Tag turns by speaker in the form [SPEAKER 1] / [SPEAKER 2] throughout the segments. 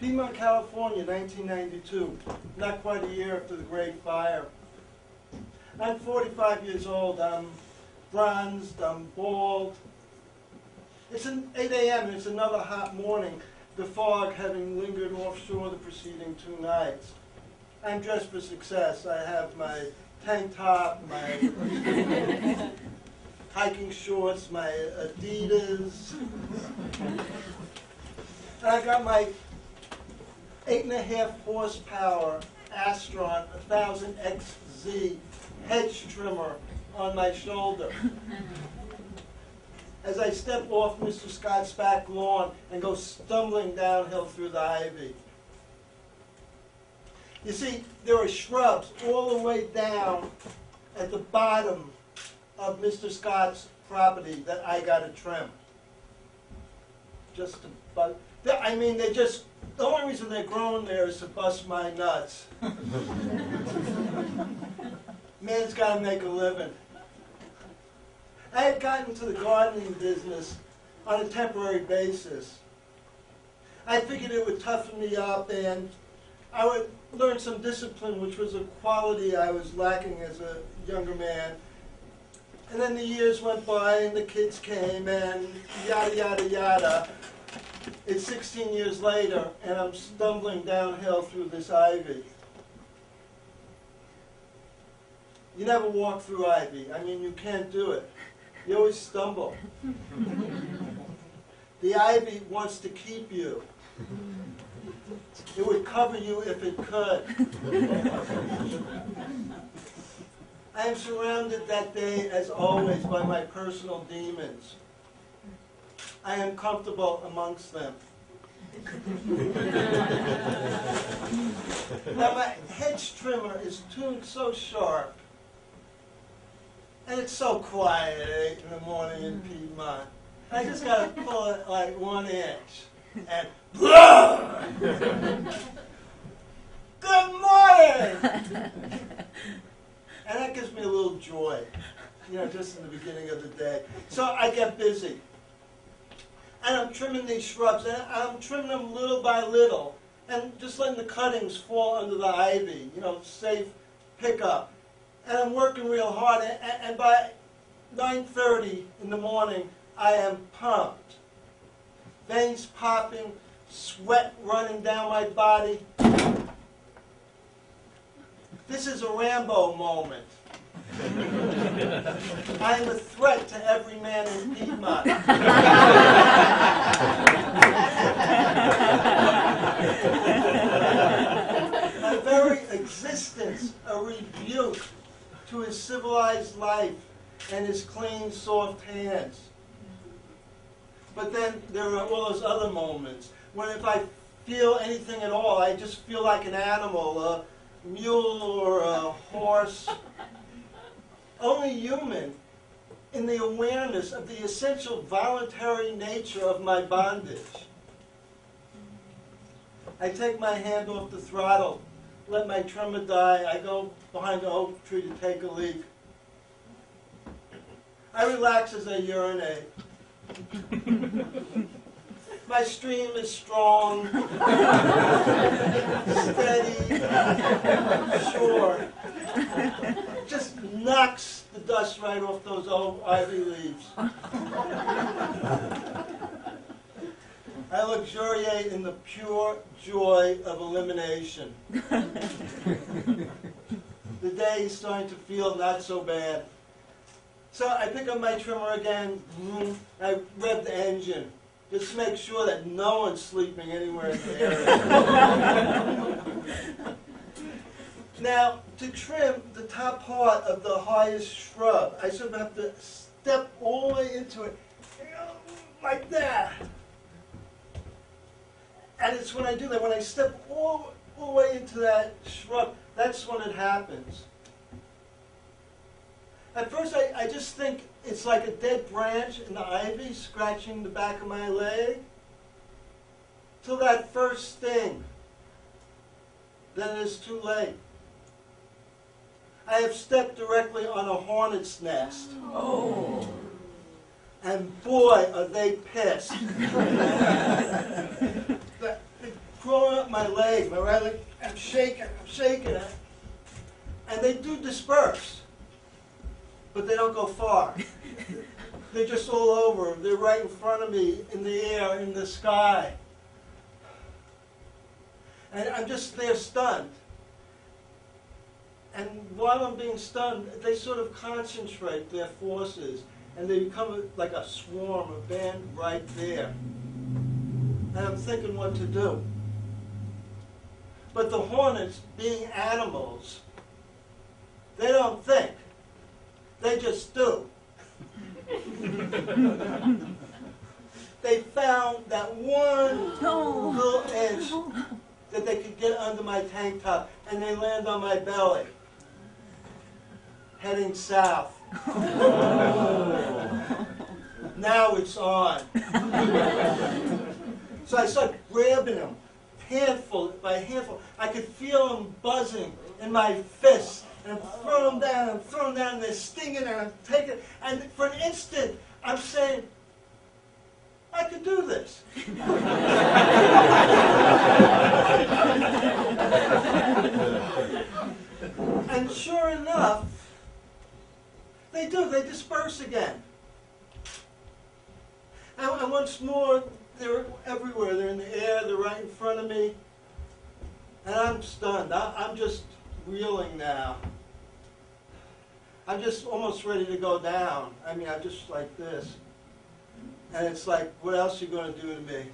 [SPEAKER 1] Piedmont, California, 1992. Not quite a year after the Great Fire. I'm 45 years old. I'm bronzed. I'm bald. It's 8 a.m. and it's another hot morning, the fog having lingered offshore the preceding 2 nights. I'm dressed for success. I have my tank top, my hiking shorts, my Adidas. And I got my 8.5 horsepower Astron 1000XZ hedge trimmer on my shoulder as I step off Mr. Scott's back lawn and go stumbling downhill through the ivy. You see, there are shrubs all the way down at the bottom of Mr. Scott's property that I got to trim. Just to bust. I mean, they just, the only reason they're growing there is to bust my nuts. Man's got to make a living. I had gotten into the gardening business on a temporary basis. I figured it would toughen me up and I would learn some discipline, which was a quality I was lacking as a younger man. And then the years went by and the kids came and yada, yada, yada. It's 16 years later and I'm stumbling downhill through this ivy. You never walk through ivy. I mean, you can't do it. You always stumble. The ivy wants to keep you. It would cover you if it could. I am surrounded that day, as always, by my personal demons. I am comfortable amongst them. Now, my hedge trimmer is tuned so sharp, and it's so quiet at 8 in the morning in Piedmont. I just got to pull it like 1 inch, and blah! Good morning! And that gives me a little joy, you know, just in the beginning of the day. So I get busy. And I'm trimming these shrubs, and I'm trimming them little by little, and just letting the cuttings fall under the ivy, you know, safe pickup. And I'm working real hard, and by 9:30 in the morning, I am pumped. Veins popping, sweat running down my body. This is a Rambo moment. I am a threat to every man in Piedmont. My very existence a rebuke to his civilized life and his clean, soft hands. But then there are all those other moments when if I feel anything at all, I just feel like an animal, a mule or a horse. Only human in the awareness of the essential voluntary nature of my bondage. I take my hand off the throttle, let my trimmer die. I go behind the oak tree to take a leak. I relax as I urinate. My stream is strong, steady, sure. Just knocks the dust right off those old ivy leaves. I luxuriate in the pure joy of elimination. The day is starting to feel not so bad. So I pick up my trimmer again, I rev the engine, just to make sure that no one's sleeping anywhere in the area. Now, to trim the top part of the highest shrub, I sort of have to step all the way into it, like that. And it's when I do that, when I step all the way into that shrub, that's when it happens. At first, I just think it's like a dead branch in the ivy scratching the back of my leg. Till that first sting. Then it's too late. I have stepped directly on a hornet's nest. Oh. And boy, are they pissed. The crawling up my leg, my right leg. I'm shaking, and they do disperse, but they don't go far. They're just all over. They're right in front of me, in the air, in the sky. And I'm just there stunned. And while I'm being stunned, they sort of concentrate their forces, and they become like a swarm, a band right there. And I'm thinking what to do. But the hornets, being animals, they don't think. They just do. They found that one little edge that they could get under my tank top, and they land on my belly, heading south. Now it's on. So I start grabbing them, handful by handful. I could feel them buzzing in my fists, and I'm throwing them down, and they're stinging, and I'm taking it. And for an instant, I'm saying, I could do this. And sure enough, they do. They disperse again. And once more, they're everywhere. They're in the air. They're right in front of me. And I'm stunned. I'm just reeling now. I'm just almost ready to go down. I mean, I'm just like this. And it's like, what else are you going to do to me?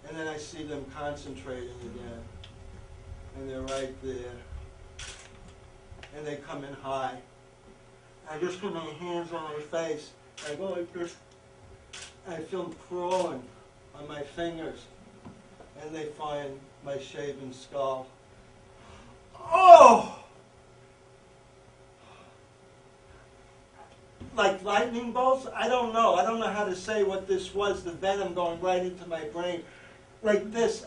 [SPEAKER 1] And then I see them concentrating again. And they're right there. And they come in high. I just put my hands on my face. I go like this. And I feel them crawling on my fingers. And they find my shaven skull. Oh! Like lightning bolts? I don't know. I don't know how to say what this was, the venom going right into my brain. Like this.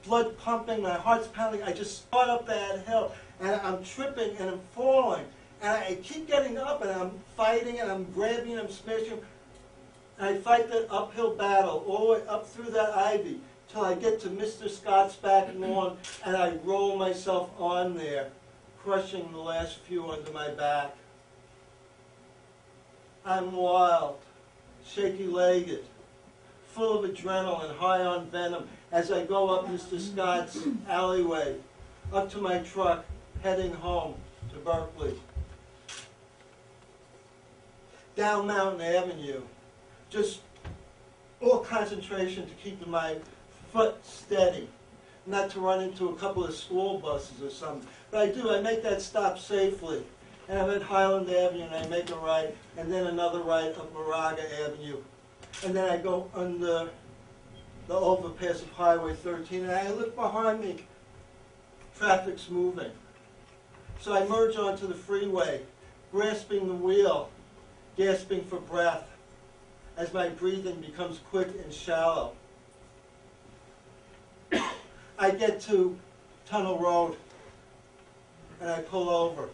[SPEAKER 1] Blood pumping, my heart's pounding. I just start up that hill, and I'm tripping, and I'm falling. And I keep getting up, and I'm fighting, and I'm grabbing, and I'm smashing. And I fight that uphill battle all the way up through that ivy till I get to Mr. Scott's back lawn, and I roll myself on there, crushing the last few under my back. I'm wild, shaky-legged, full of adrenaline, high on venom, as I go up Mr. Scott's alleyway, up to my truck, heading home to Berkeley. Down Mountain Avenue, just all concentration to keep my foot steady, not to run into a couple of school buses or something. But I do, I make that stop safely. And I'm at Highland Avenue, and I make a right, and then another right up Moraga Avenue. And then I go under the overpass of Highway 13, and I look behind me. Traffic's moving. So I merge onto the freeway, grasping the wheel, gasping for breath, as my breathing becomes quick and shallow. I get to Tunnel Road, and I pull over.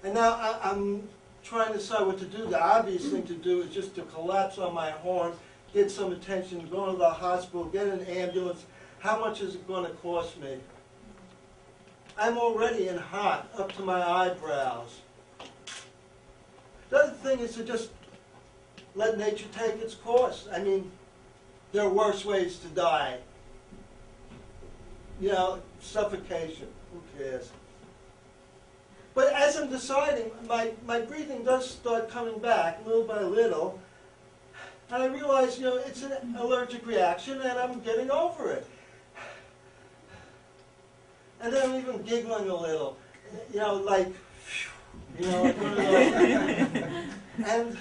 [SPEAKER 1] And now I'm trying to decide what to do. The obvious thing to do is just to collapse on my horn, get some attention, go to the hospital, get an ambulance. How much is it going to cost me? I'm already in hot, up to my eyebrows. The other thing is to just let nature take its course. I mean, there are worse ways to die. You know, suffocation. Who cares? But as I'm deciding, my breathing does start coming back little by little. And I realize, you know, it's an allergic reaction, and I'm getting over it. And then I'm even giggling a little, you know, like, you know, like one of those. And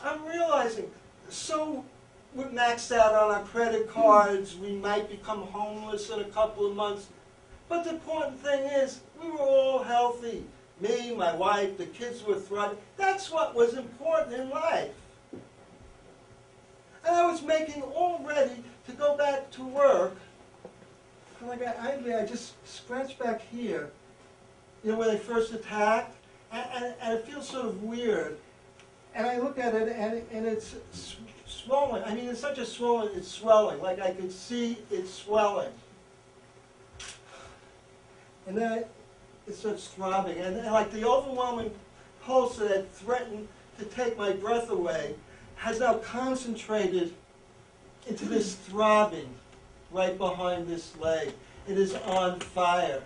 [SPEAKER 1] I'm realizing, so we're maxed out on our credit cards, we might become homeless in a couple of months. But the important thing is, we were all healthy. Me, my wife, the kids were thriving. That's what was important in life. And I was making all ready to go back to work. And like I just scratched back here, you know, where they first attacked, and it feels sort of weird. And I look at it, and it's swollen. I mean, it's such a swollen, it's swelling. Like I could see it swelling. And then it starts throbbing. And like the overwhelming pulse that threatened to take my breath away has now concentrated into this throbbing right behind this leg. It is on fire.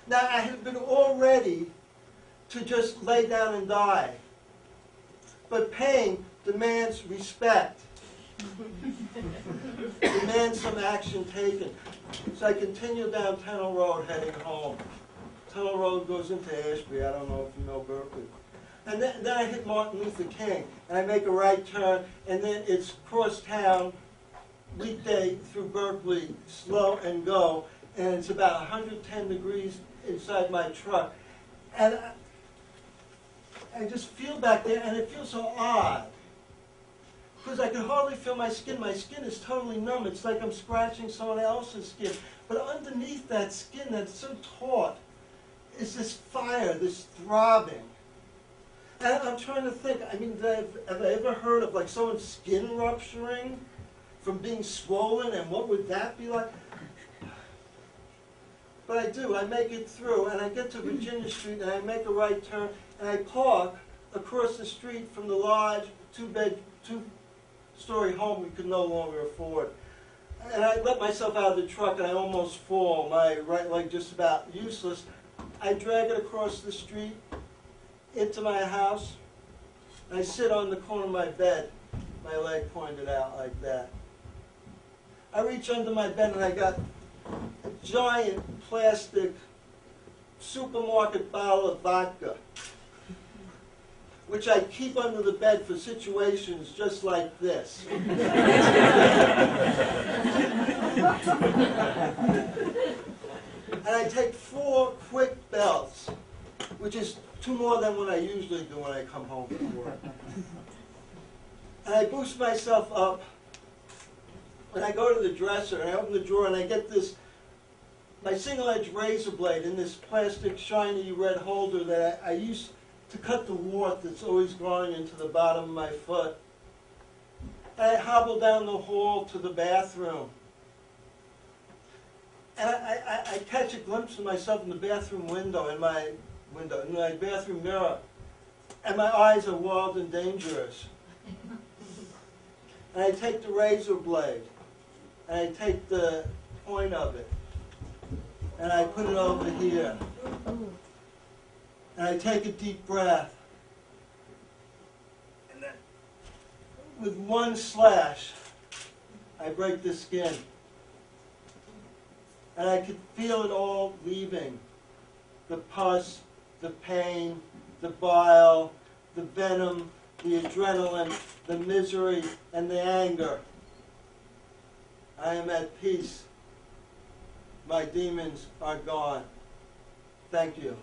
[SPEAKER 1] Now, I have been all ready to just lay down and die. But pain demands respect. Demands some action taken. So I continue down Tunnel Road heading home. Tunnel Road goes into Ashby. I don't know if you know Berkeley. And then I hit Martin Luther King, and I make a right turn, and then it's cross town, weekday through Berkeley, slow and go, and it's about 110 degrees inside my truck. And I just feel back there, and it feels so odd. Because I can hardly feel my skin. My skin is totally numb. It's like I'm scratching someone else's skin. But underneath that skin that's so taut is this fire, this throbbing. And I'm trying to think, I mean, have I ever heard of like someone's skin rupturing from being swollen, and what would that be like? But I do. I make it through, and I get to Virginia Street, and I make a right turn, and I park across the street from the large two-story home we could no longer afford. And I let myself out of the truck, and I almost fall. My right leg just about useless. I drag it across the street into my house. I sit on the corner of my bed, my leg pointed out like that. I reach under my bed, and I got a giant plastic supermarket bottle of vodka, which I keep under the bed for situations just like this. And I take 4 quick belts, which is 2 more than what I usually do when I come home from work. And I boost myself up, and I go to the dresser, and I open the drawer, and I get my single-edged razor blade in this plastic shiny red holder that I use to cut the wart that's always growing into the bottom of my foot. And I hobble down the hall to the bathroom. And I catch a glimpse of myself in the bathroom window, in my bathroom mirror. And my eyes are wild and dangerous. And I take the razor blade, and I take the point of it, and I put it over here. And I take a deep breath. And then, with one slash, I break the skin. And I could feel it all leaving. The pus, the pain, the bile, the venom, the adrenaline, the misery, and the anger. I am at peace. My demons are gone. Thank you.